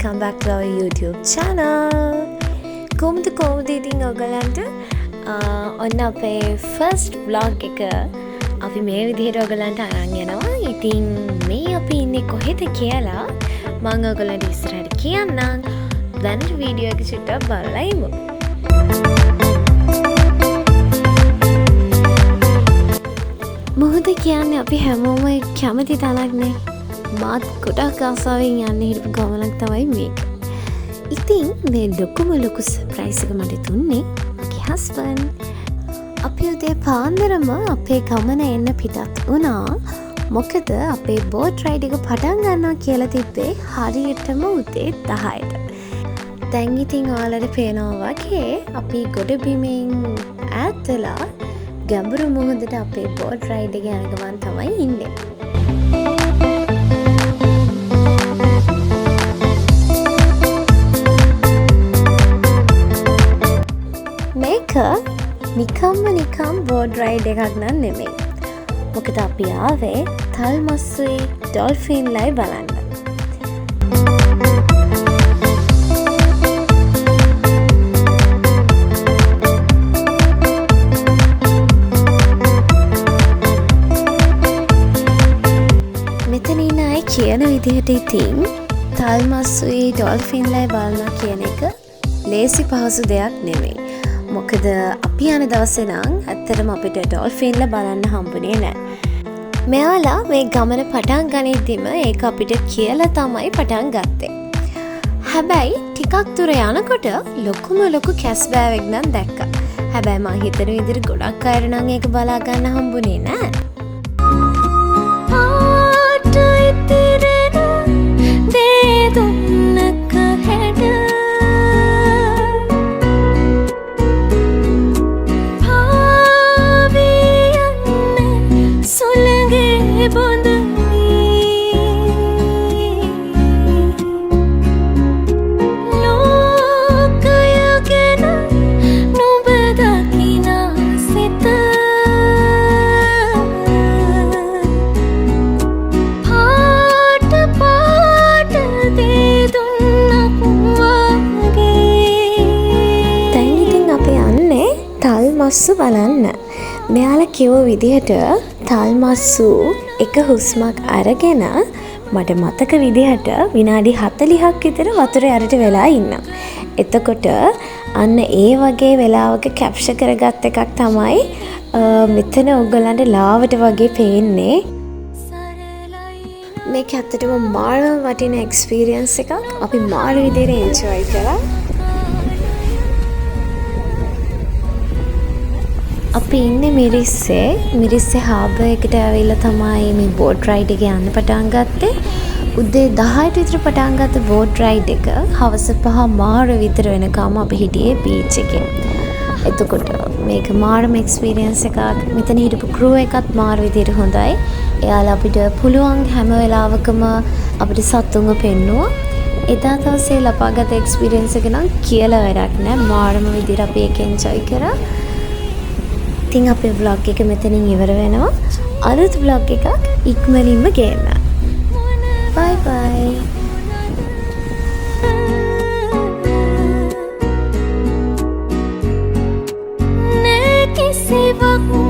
welcome back to our YouTube channel. කොහොමද ඉතින් ඔයගලන්ට ඔන්න අපේ first vlog එක අපි මේ විදිහට ඔයගලන්ට අරන් යනවා. ඉතින් මේ අපි ඉන්නේ කොහෙද කියලා මම ඔයගලන්ට ඉස්සරහට කියන්නම්. දැන් වීඩියෝ එක චුට්ටක් බලලා ඉමු. මොහොත කියන්නේ අපි හැමෝම කැමති තැනක් නේ. මාත් ගොඩක් ආසාවෙන් යන්න හිටපු ගමනක් තමයි මේක. ඉතින් මේ ලොකු සර්ප්‍රයිස් එක මට දුන්නේ මගේ හස්බන්ඩ්. අපි උදේ පාන්දරම අපේ ගමන එන්න පිටත් වුණා. මොකද අපේ බෝට් රයිඩ් එක පටන් ගන්නවා කියලා තිබ්බේ හරියටම උදේ 10ට. දැන් ඉතින් ඔයාලට පේනවා වගේ අපි ගොඩබිමෙන් ඈත් වෙලා ගැඹුරු මුහුදට අපේ බෝට් රයිඩ් එක යන ගමන් තමයි ඉන්නේ. මේක නිකම් බෝට් රයිඩ් එකක් නන් නෙමෙයි. මොකද අපි ආවේ තල්මස්සුයි ඩොල්ෆින් ලයි බලන්න. මෙතන ඉන්න අය කියන විදිහට ඉතින් තල්මස්සුයි ඩොල්ෆින් ලයි බලනවා කියන එක ලේසි පහසු දෙයක් නෙමෙයි. මොකද අපි යන දවසේ නම් ඇත්තටම අපිට ඩොල්ෆින්ලා බලන්න හම්බුනේ නැහැ. මෙයාලා මේ ගමන පටන් ගනිද්දිම ඒක අපිට කියලා තමයි පටන් ගත්තේ. හැබැයි ටිකක් දුර යනකොට ලොකු කැස්බෑවෙක් නම් දැක්කා. හැබැයි මං හිතන විදිහට ගොඩක් අය නම් ඒක බලා ගන්න හම්බුනේ නැහැ. තල්මස්සු බලන්න. මෙයාලා කිව්ව විදිහට තල්මස්සු එක හුස්මක් අරගෙන මට මතක විදිහට විනාඩි 40ක් විතර වතුරේ යටට වෙලා ඉන්නවා. එතකොට අන්න ඒ වගේ වෙලාවක කැප්චර් කරගත් එකක් තමයි මෙතන ඔයගලන්ට ලාවට වගේ පේන්නේ. මේක ඇත්තටම මාරම වටින එක්ස්පීරියන්ස් එකක්. අපි මාර විදිහට එන්ජොයි කරා. අපි ඉන්නේ මිරිස්සේ හාබර් එකට ඇවිල්ලා තමයි මේ බෝට් රයිඩ් එක යන්න පටන් ගත්තේ. උදේ 10ට විතර පටන් ගත්ත බෝට් රයිඩ් එක හවස 5 මාර විතර වෙනකම් අපි හිටියේ බීච් එකේ. එතකොට මේක මාරම එක්ස්පීරියන්ස් එකක්. මෙතන හිටපු ක්‍රූ එකත් මාර විදිහට හොඳයි. එයාලා අපිට පුළුවන් හැම වෙලාවකම අපිට සතුන්ව පෙන්නුවා. එදා දවසේ ලබාගත් එක්ස්පීරියන්ස් එක නම් කියලා වැඩක් නෑ. මාරම විදිහට අපි ඒක එන්ජොයි කරා. ඉතින් අපේ vlog එක මෙතනින් ඉවර වෙනවා. අලුත් vlog එකක් ඉක්මනින්ම ගේන්න. bye bye. Ne kisi waqt